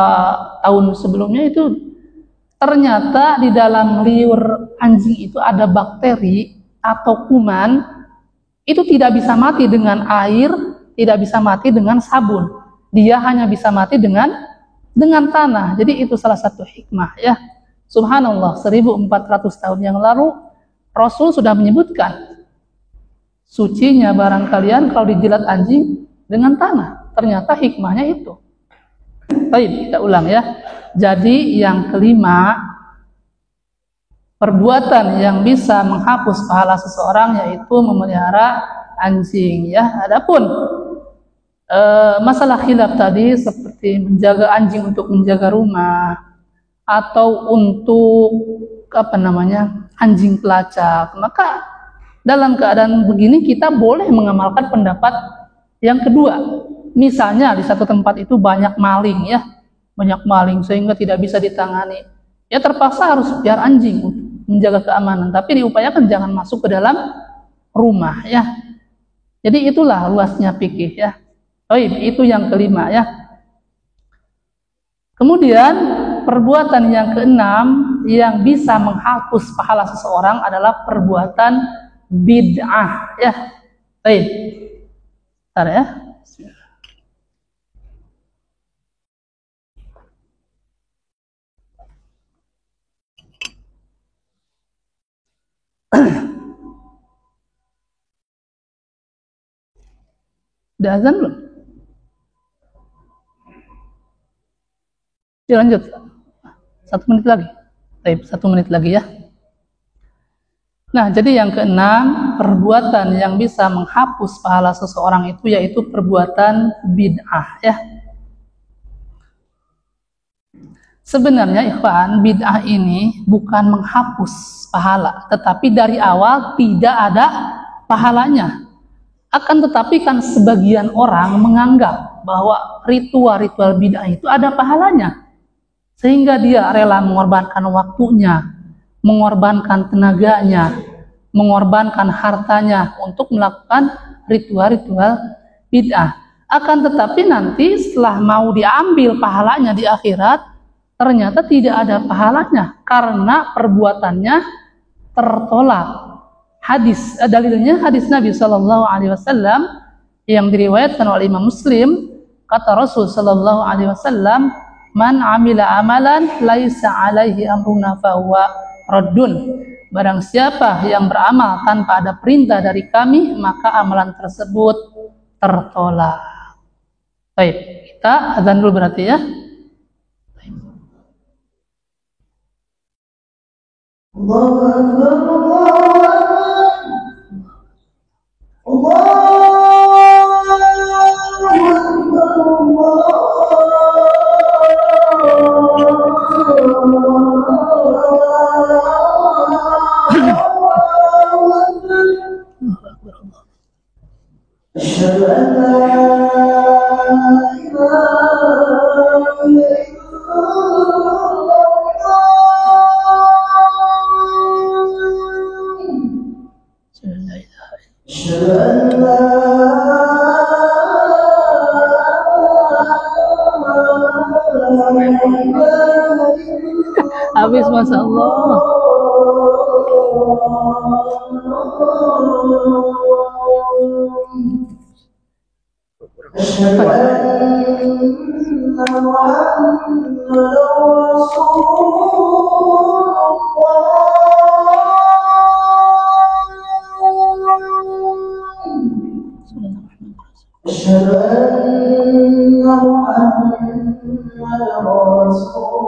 tahun sebelumnya itu ternyata di dalam liur anjing itu ada bakteri atau kuman, itu tidak bisa mati dengan air, tidak bisa mati dengan sabun. Dia hanya bisa mati dengan tanah. Jadi itu salah satu hikmah ya. Subhanallah, 1400 tahun yang lalu Rasul sudah menyebutkan sucinya barang kalian kalau dijilat anjing dengan tanah. Ternyata hikmahnya itu. Baik, kita ulang ya. Jadi yang kelima, perbuatan yang bisa menghapus pahala seseorang yaitu memelihara anjing ya. Adapun masalah khilaf tadi seperti menjaga anjing untuk menjaga rumah atau untuk anjing pelacak, maka dalam keadaan begini kita boleh mengamalkan pendapat yang kedua. Misalnya di satu tempat itu banyak maling ya, banyak maling sehingga tidak bisa ditangani, ya terpaksa harus biar anjing untuk menjaga keamanan, tapi diupayakan jangan masuk ke dalam rumah ya. Jadi itulah luasnya fikih ya. Itu yang kelima ya. Kemudian perbuatan yang keenam yang bisa menghapus pahala seseorang adalah perbuatan bid'ah ya. Baik. Bentar ya. Udah azan belum? Lanjut. 1 menit lagi. Baik, 1 menit lagi ya. Nah, jadi yang keenam, perbuatan yang bisa menghapus pahala seseorang itu yaitu perbuatan bid'ah ya. Sebenarnya ikhwan, bid'ah ini bukan menghapus pahala, tetapi dari awal tidak ada pahalanya. Akan tetapi kan sebagian orang menganggap bahwa ritual-ritual bid'ah itu ada pahalanya. Sehingga dia rela mengorbankan waktunya, mengorbankan tenaganya, mengorbankan hartanya untuk melakukan ritual-ritual bid'ah. Akan tetapi nanti setelah mau diambil pahalanya di akhirat, ternyata tidak ada pahalanya karena perbuatannya tertolak. Dalilnya hadis Nabi Shallallahu Alaihi Wasallam yang diriwayatkan oleh Imam Muslim, kata Rasul Shallallahu Alaihi Wasallam, man amila amalan laisa alaihi amruna fahuwa raddun. Barang siapa yang beramal tanpa ada perintah dari kami, maka amalan tersebut tertolak. Baik, kita azan dulu berarti ya. Allahu Akbar, Allahu Akbar. أشهد أن لا habis, Masya Allah. أشهد أن محمدا رسول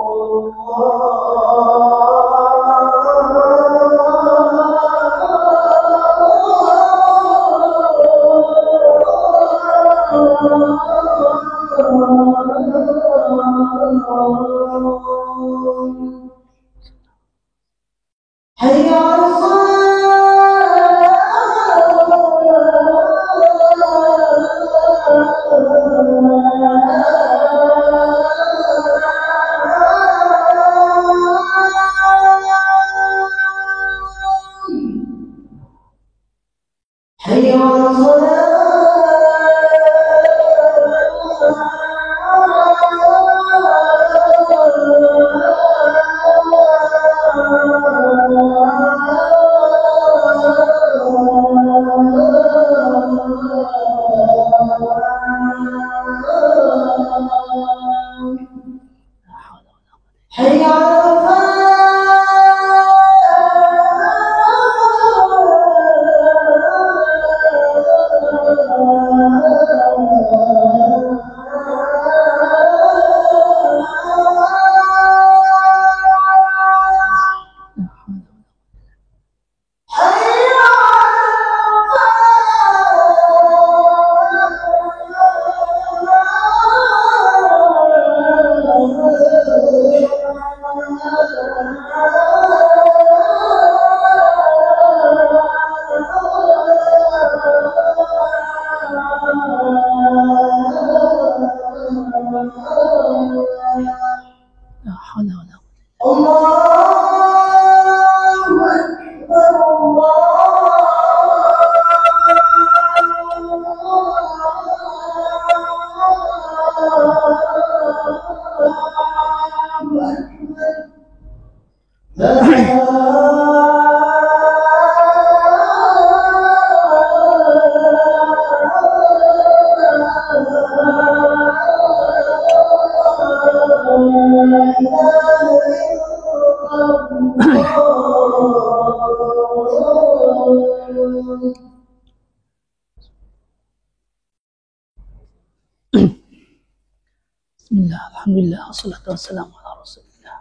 Bismillah, alhamdulillah, wassalatu wassalamu ala rasulillah.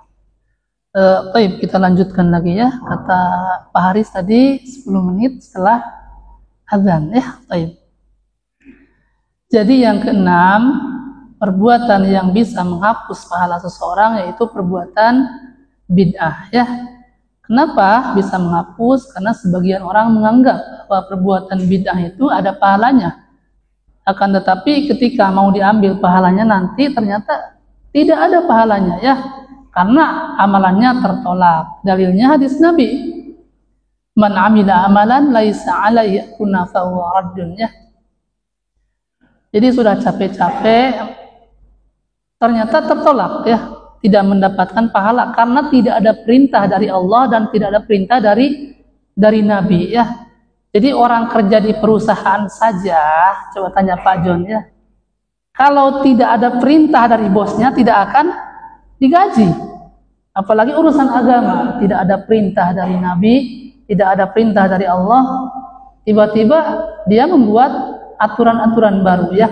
Baik, kita lanjutkan lagi ya. Kata Pak Haris tadi 10 menit setelah azan ya. Baik. Jadi yang keenam, perbuatan yang bisa menghapus pahala seseorang yaitu perbuatan bid'ah ya. Kenapa bisa menghapus? Karena sebagian orang menganggap bahwa perbuatan bid'ah itu ada pahalanya. Akan tetapi ketika mau diambil pahalanya nanti ternyata tidak ada pahalanya ya. Karena amalannya tertolak. Dalilnya hadis Nabi. Man amila amalan laisa alaihi fa huwa raddun ya. Jadi sudah capek-capek ternyata tertolak ya. Tidak mendapatkan pahala karena tidak ada perintah dari Allah dan tidak ada perintah dari Nabi ya. Jadi orang kerja di perusahaan saja, coba tanya Pak John ya, kalau tidak ada perintah dari bosnya tidak akan digaji. Apalagi urusan agama, tidak ada perintah dari Nabi, tidak ada perintah dari Allah, tiba-tiba dia membuat aturan-aturan baru ya.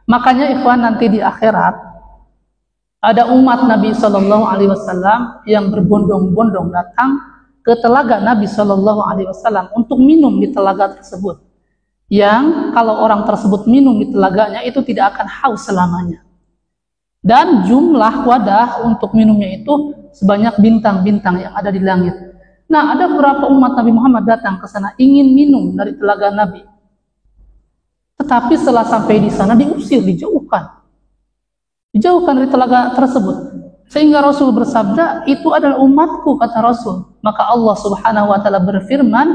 Makanya ikhwan nanti di akhirat ada umat Nabi SAW yang berbondong-bondong datang ke telaga Nabi SAW untuk minum di telaga tersebut. Yang kalau orang tersebut minum di telaganya itu tidak akan haus selamanya. Dan jumlah wadah untuk minumnya itu sebanyak bintang-bintang yang ada di langit. Nah, ada beberapa umat Nabi Muhammad datang ke sana ingin minum dari telaga Nabi. Tetapi setelah sampai di sana diusir, dijauhkan. Dijauhkan dari telaga tersebut. Sehingga Rasul bersabda, itu adalah umatku, kata Rasul. Maka Allah Subhanahu wa taala berfirman,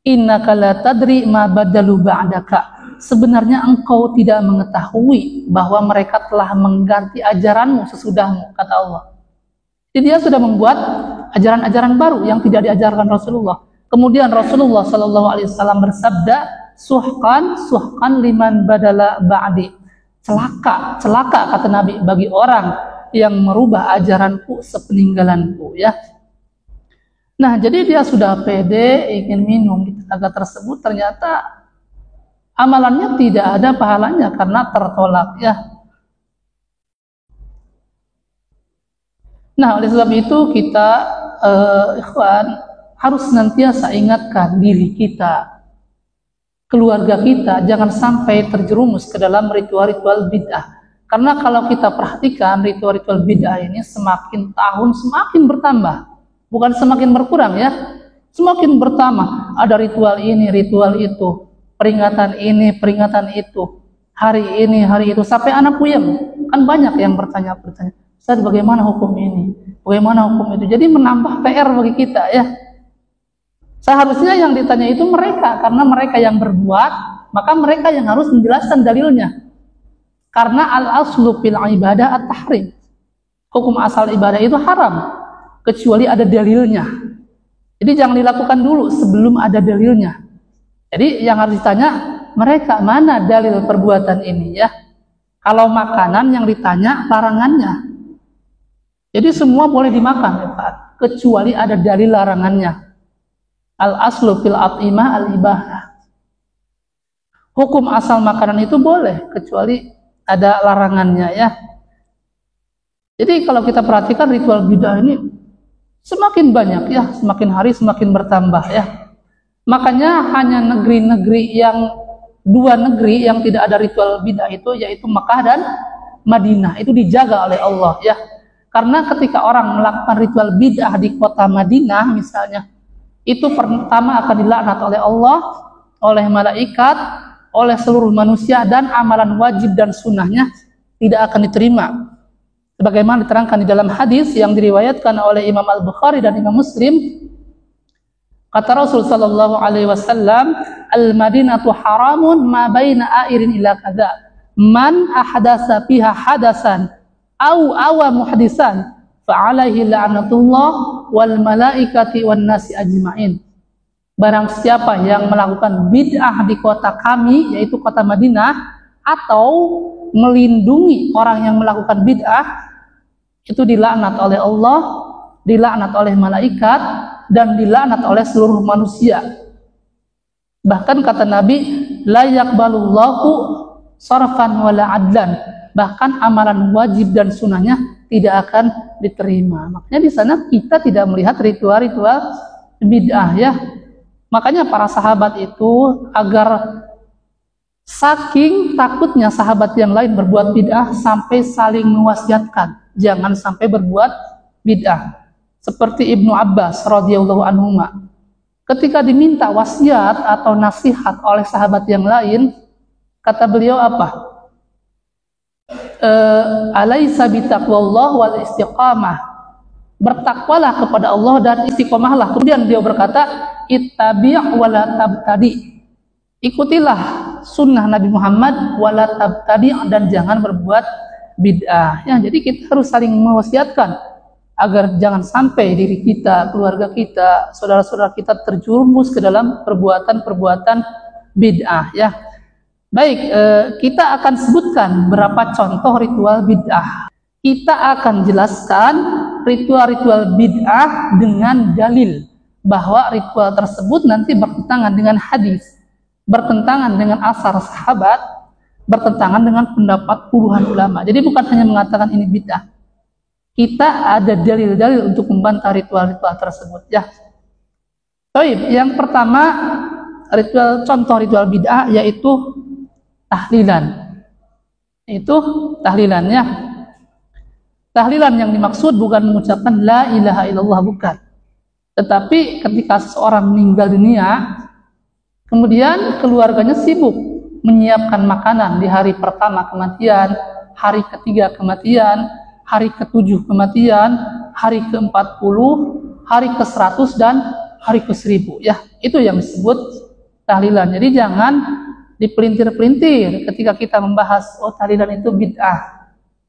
innaka la tadri ma badalu ba'daka. Sebenarnya engkau tidak mengetahui bahwa mereka telah mengganti ajaranmu sesudahmu, kata Allah. Jadi dia sudah membuat ajaran-ajaran baru yang tidak diajarkan Rasulullah. Kemudian Rasulullah SAW bersabda, suhkan liman badala ba'di. Celaka kata Nabi bagi orang yang merubah ajaranku sepeninggalanku ya. Nah, jadi dia sudah pede ingin minum di telaga tersebut, ternyata amalannya tidak ada pahalanya karena tertolak ya. Nah, oleh sebab itu kita ikhwan harus senantiasa ingatkan diri kita, keluarga kita, jangan sampai terjerumus ke dalam ritual-ritual bid'ah. Karena kalau kita perhatikan ritual-ritual bid'ah ini semakin tahun semakin bertambah, bukan semakin berkurang ya, semakin bertambah. Ada ritual ini, ritual itu, peringatan ini, peringatan itu, hari ini, hari itu, sampai anak puyeng. Kan banyak yang bertanya, Ustaz, bagaimana hukum ini, bagaimana hukum itu. Jadi menambah PR bagi kita ya. Seharusnya yang ditanya itu mereka, karena mereka yang berbuat, maka mereka yang harus menjelaskan dalilnya. Karena al-aslu fil ibadah at-tahrim. Hukum asal ibadah itu haram kecuali ada dalilnya. Jadi jangan dilakukan dulu sebelum ada dalilnya. Jadi yang harus ditanya mereka, mana dalil perbuatan ini ya. Kalau makanan yang ditanya larangannya. Jadi semua boleh dimakan ya Pak, kecuali ada dalil larangannya. Al-aslu fil at'imah al-ibahah. Hukum asal makanan itu boleh kecuali ada larangannya ya. Jadi kalau kita perhatikan ritual bid'ah ini semakin banyak ya, semakin hari semakin bertambah ya. Makanya hanya dua negeri yang tidak ada ritual bid'ah itu yaitu Makkah dan Madinah, itu dijaga oleh Allah ya. Karena ketika orang melakukan ritual bid'ah di kota Madinah misalnya, itu pertama akan dilaknat oleh Allah, oleh malaikat, oleh seluruh manusia, dan amalan wajib dan sunnahnya tidak akan diterima. Sebagaimana diterangkan di dalam hadis yang diriwayatkan oleh Imam Al-Bukhari dan Imam Muslim, kata Rasul sallallahu alaihi wasallam, al-Madinatu haramun ma baina airin ila kadza. Man ahdasa fiha hadasan au awa muhdisan fa alaihi la'natullah wal malaikati wan nasi ajma'in. Barang siapa yang melakukan bid'ah di kota kami, yaitu kota Madinah, atau melindungi orang yang melakukan bid'ah, itu dilaknat oleh Allah, dilaknat oleh malaikat, dan dilaknat oleh seluruh manusia. Bahkan kata Nabi, la yaqbalullahu sarfan wala adlan. Bahkan amalan wajib dan sunnahnya tidak akan diterima. Makanya di sana kita tidak melihat ritual-ritual bid'ah ya. Makanya para sahabat itu agar saking takutnya sahabat yang lain berbuat bid'ah sampai saling mewasiatkan jangan sampai berbuat bid'ah. Seperti Ibnu Abbas radhiyallahu anhu, ketika diminta wasiat atau nasihat oleh sahabat yang lain, kata beliau apa? Alaisa bitaqwallah wal istiqamah. Bertakwalah kepada Allah dan istiqomahlah. Kemudian beliau berkata, ittabi' wala tabtadi. Ikutilah sunnah Nabi Muhammad wala tabtadi, dan jangan berbuat bid'ah. Ya, jadi kita harus saling mewasiatkan agar jangan sampai diri kita, keluarga kita, saudara-saudara kita terjerumus ke dalam perbuatan-perbuatan bid'ah ya. Baik, kita akan sebutkan beberapa contoh ritual bid'ah. Kita akan jelaskan ritual-ritual bid'ah dengan dalil bahwa ritual tersebut nanti bertentangan dengan hadis, bertentangan dengan asar sahabat, bertentangan dengan pendapat puluhan ulama. Jadi bukan hanya mengatakan ini bid'ah. Kita ada dalil-dalil untuk membantah ritual-ritual tersebut ya. Baik, yang pertama contoh ritual bid'ah yaitu tahlilan. Itu tahlilannya. Tahlilan yang dimaksud bukan mengucapkan la ilaha illallah, bukan. Tetapi ketika seseorang meninggal dunia, kemudian keluarganya sibuk menyiapkan makanan di hari pertama kematian, hari ketiga kematian, hari ke-7 kematian, hari ke-40, hari ke-100 dan hari ke-1000 ya. Itu yang disebut tahlilan. Jadi jangan dipelintir-pelintir ketika kita membahas tahlilan itu bid'ah.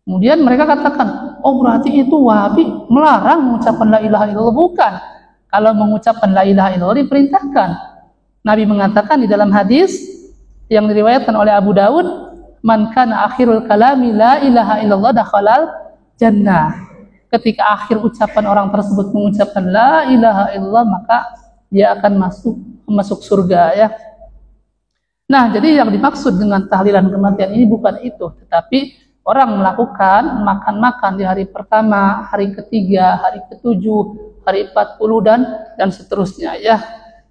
Kemudian mereka katakan, oh berarti itu Wahabi melarang mengucapkan la ilaha illallah. Bukan. Kalau mengucapkan la ilaha illallah diperintahkan. Nabi mengatakan di dalam hadis yang diriwayatkan oleh Abu Daud, man kana akhirul kalami la ilaha illallah dakhalal jannah. Ketika akhir ucapan orang tersebut mengucapkan la ilaha illallah, maka dia akan masuk surga ya. Nah, jadi yang dimaksud dengan tahlilan kematian ini bukan itu, tetapi orang melakukan makan-makan di hari pertama, hari ketiga, hari ke-7, hari 40 dan seterusnya ya.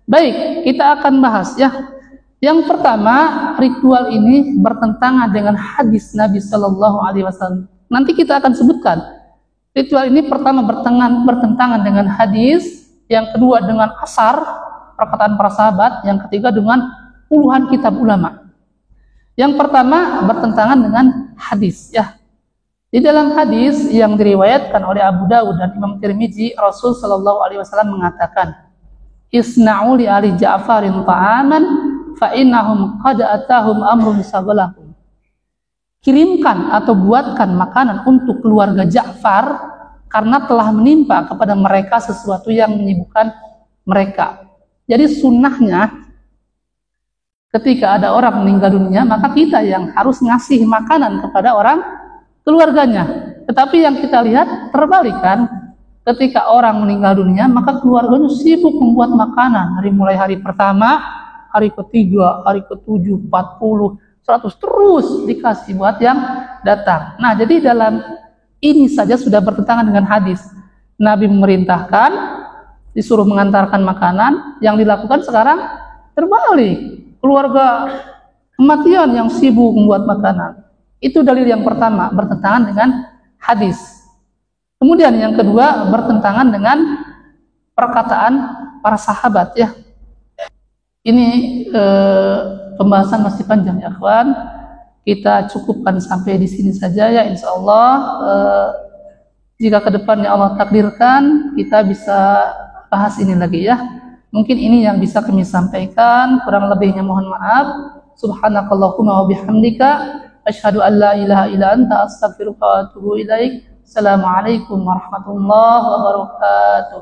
Baik, kita akan bahas ya. Yang pertama, ritual ini bertentangan dengan hadis Nabi Shallallahu Alaihi Wasallam. Nanti kita akan sebutkan. Ritual ini pertama bertentangan dengan hadis, yang kedua dengan asar, perkataan para sahabat, yang ketiga dengan puluhan kitab ulama. Yang pertama bertentangan dengan hadis ya. Di dalam hadis yang diriwayatkan oleh Abu Dawud dan Imam Tirmidzi, Rasul Shallallahu Alaihi Wasallam mengatakan, Isna'u li ali Ja'farin ta'aman fa innahum qad atahum amrun sabalahum. Kirimkan atau buatkan makanan untuk keluarga Ja'far karena telah menimpa kepada mereka sesuatu yang menyibukkan mereka. Jadi sunnahnya ketika ada orang meninggal dunia, maka kita yang harus ngasih makanan kepada orang keluarganya. Tetapi yang kita lihat terbalik kan, ketika orang meninggal dunia, maka keluarganya sibuk membuat makanan dari mulai hari pertama, hari ketiga, hari ke-7, 40, 100 terus dikasih buat yang datang. Nah, jadi dalam ini saja sudah bertentangan dengan hadis. Nabi memerintahkan disuruh mengantarkan makanan, yang dilakukan sekarang terbalik. Keluarga kematian yang sibuk membuat makanan. Itu dalil yang pertama, bertentangan dengan hadis. Kemudian yang kedua bertentangan dengan perkataan para sahabat ya. Ini pembahasan masih panjang ya kawan. Kita cukupkan sampai di sini saja ya, insya Allah. Jika kedepannya Allah takdirkan, kita bisa bahas ini lagi ya. Mungkin ini yang bisa kami sampaikan, kurang lebihnya mohon maaf. Subhanakallahumma wa bihamdika asyhadu an la ilaha illa anta astaghfiruka wa atubu ilaik. Assalamualaikum warahmatullahi wabarakatuh.